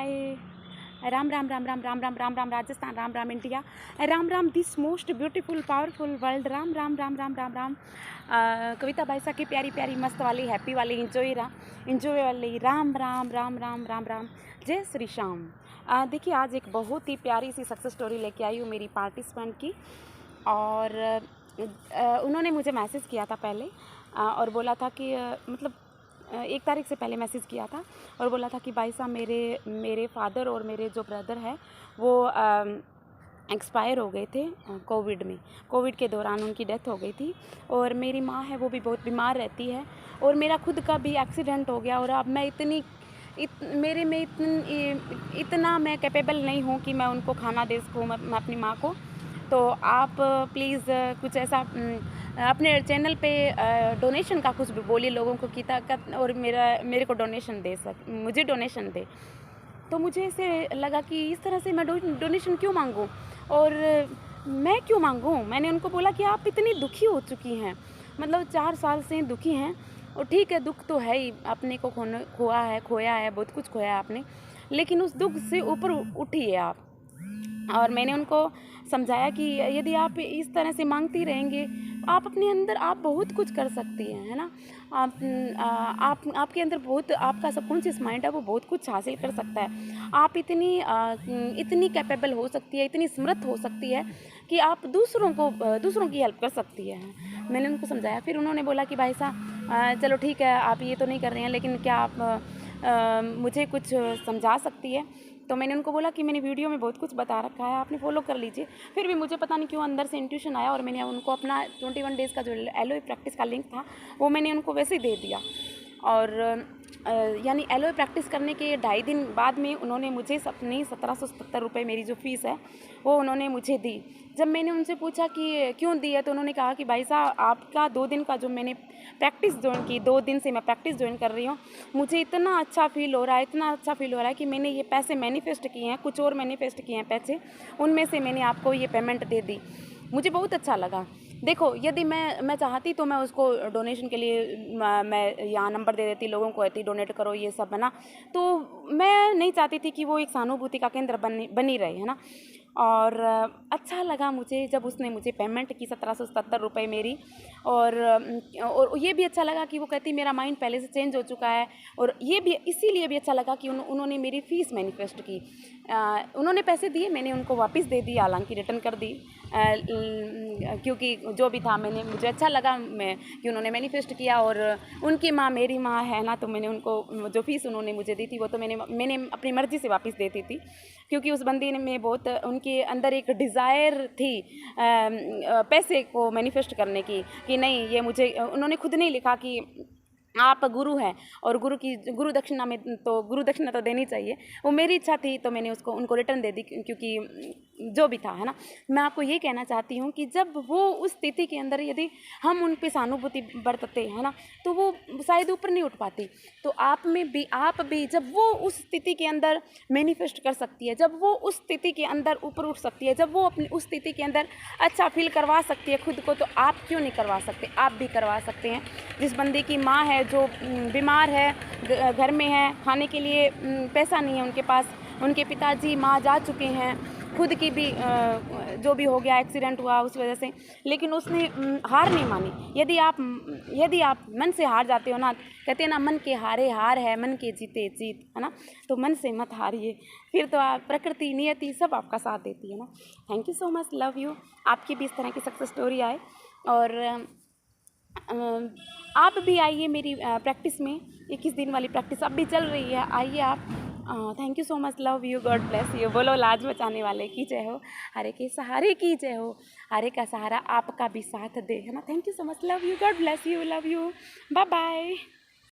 Bye. Ram Ram Ram Ram Ram Ram Ram Ram Rajasthan, Ram Ram India, Ram Ram this most beautiful powerful world, Ram Ram Ram Ram Ram Ram. Kavita भाई साहब की प्यारी प्यारी मस्त वाली हैप्पी वाली इंजॉय वाली राम राम राम राम राम राम। जय श्री श्याम। देखिए आज एक बहुत ही प्यारी सी सक्सेस स्टोरी लेके आई हूँ मेरी पार्टिसिपेंट की। और उन्होंने मुझे मैसेज किया था पहले और बोला था कि मतलब 1 तारीख से पहले मैसेज किया था और बोला था कि भाई साहब मेरे फादर और मेरे जो ब्रदर है वो एक्सपायर हो गए थे कोविड के दौरान उनकी डेथ हो गई थी। और मेरी माँ है वो भी बहुत बीमार रहती है और मेरा खुद का भी एक्सीडेंट हो गया। और अब मैं इतना मैं कैपेबल नहीं हूँ कि मैं उनको खाना दे सकूँ मैं अपनी माँ को। तो आप प्लीज़ कुछ ऐसा अपने चैनल पे डोनेशन का कुछ भी बोलिए लोगों को कि ताकत और मेरे को मुझे डोनेशन दे। तो मुझे ऐसे लगा कि इस तरह से मैं डोनेशन क्यों मांगूं और मैं क्यों मांगूं। मैंने उनको बोला कि आप इतनी दुखी हो चुकी हैं, मतलब 4 साल से दुखी हैं। और ठीक है दुख तो है ही, अपने को खोया है बहुत कुछ खोया है आपने, लेकिन उस दुख से ऊपर उठिए आप। और मैंने उनको समझाया कि यदि आप इस तरह से मांगती रहेंगे आप अपने अंदर आप बहुत कुछ कर सकती हैं, है ना। आपके अंदर बहुत आपका सबकॉन्शियस माइंड है वो बहुत कुछ हासिल कर सकता है। आप इतनी कैपेबल हो सकती है, इतनी समर्थ हो सकती है कि आप दूसरों की हेल्प कर सकती है। मैंने उनको समझाया। फिर उन्होंने बोला कि भाई साहब चलो ठीक है आप ये तो नहीं कर रहे हैं लेकिन क्या आप मुझे कुछ समझा सकती है। तो मैंने उनको बोला कि मैंने वीडियो में बहुत कुछ बता रखा है, आपने फॉलो कर लीजिए। फिर भी मुझे पता नहीं क्यों अंदर से इंट्यूशन आया और मैंने उनको अपना 21 डेज़ का जो एलओए प्रैक्टिस का लिंक था वो मैंने उनको वैसे ही दे दिया। और यानी एलओए प्रैक्टिस करने के 2.5 दिन बाद में उन्होंने मुझे अपनी 1777 रुपये मेरी जो फ़ीस है वो उन्होंने मुझे दी। जब मैंने उनसे पूछा कि क्यों दी है तो उन्होंने कहा कि भाई साहब आपका 2 दिन का जो मैंने प्रैक्टिस ज्वाइन की, 2 दिन से मैं प्रैक्टिस ज्वाइन कर रही हूँ, मुझे इतना अच्छा फील हो रहा है कि मैंने ये पैसे मैनिफेस्ट किए हैं, कुछ और मैनिफेस्ट किए हैं पैसे, उनमें से मैंने आपको ये पेमेंट दे दी। मुझे बहुत अच्छा लगा। देखो यदि मैं चाहती तो मैं उसको डोनेशन के लिए मैं यहाँ नंबर दे देती, लोगों को कहती डोनेट करो ये सब, है ना। तो मैं नहीं चाहती थी कि वो एक सहानुभूति का केंद्र बनी रहे, है ना। और अच्छा लगा मुझे जब उसने मुझे पेमेंट की 1777 रुपये मेरी। और ये भी अच्छा लगा कि वो कहती मेरा माइंड पहले से चेंज हो चुका है। और ये भी इसीलिए भी अच्छा लगा कि उन्होंने मेरी फ़ीस मैनिफेस्ट की। उन्होंने पैसे दिए, मैंने उनको वापस दे दी, हालांकि रिटर्न कर दी क्योंकि जो भी था मुझे अच्छा लगा कि उन्होंने मैनिफेस्ट किया। और उनकी माँ मेरी माँ है ना, तो मैंने उनको जो फ़ीस उन्होंने मुझे दी थी वो तो मैंने अपनी मर्ज़ी से वापस देती थी, क्योंकि उस बंदी में बहुत उनके अंदर एक डिज़ायर थी पैसे को मैनिफेस्ट करने की, कि नहीं ये मुझे, उन्होंने खुद नहीं लिखा कि आप गुरु हैं और गुरु दक्षिणा तो देनी चाहिए। वो मेरी इच्छा थी तो मैंने उनको रिटर्न दे दी, क्योंकि जो भी था, है ना। मैं आपको ये कहना चाहती हूँ कि जब वो उस स्थिति के अंदर यदि हम उन पे सहानुभूति बरतते हैं ना, तो वो शायद ऊपर नहीं उठ पाती। तो आप भी जब वो उस स्थिति के अंदर मैनिफेस्ट कर सकती है, जब वो उस स्थिति के अंदर ऊपर उठ सकती है, जब वो अपनी उस स्थिति के अंदर अच्छा फील करवा सकती है खुद को, तो आप क्यों नहीं करवा सकते। आप भी करवा सकते हैं। जिस बंदे की माँ है जो बीमार है, घर में है, खाने के लिए पैसा नहीं है उनके पास, उनके पिताजी माँ जा चुके हैं, खुद की भी जो भी हो गया एक्सीडेंट हुआ उस वजह से, लेकिन उसने हार नहीं मानी। यदि आप मन से हार जाते हो ना, कहते हैं ना मन के हारे हार है, मन के जीते जीत, है ना। तो मन से मत हारिए, फिर तो आप प्रकृति नियति सब आपका साथ देती है ना। Thank you so much, love you. आपकी भी इस तरह की सक्सेस स्टोरी आए और आप भी आइए मेरी प्रैक्टिस में। 21 दिन वाली प्रैक्टिस अब भी चल रही है, आइए आप। Thank you so much, love you, God bless you. बोलो लाज बचाने वाले की जय हो, हरे के सहारे की जय हो, हरे का सहारा आपका भी साथ दे, है ना। Thank you so much, love you, God bless you, love you, bye bye.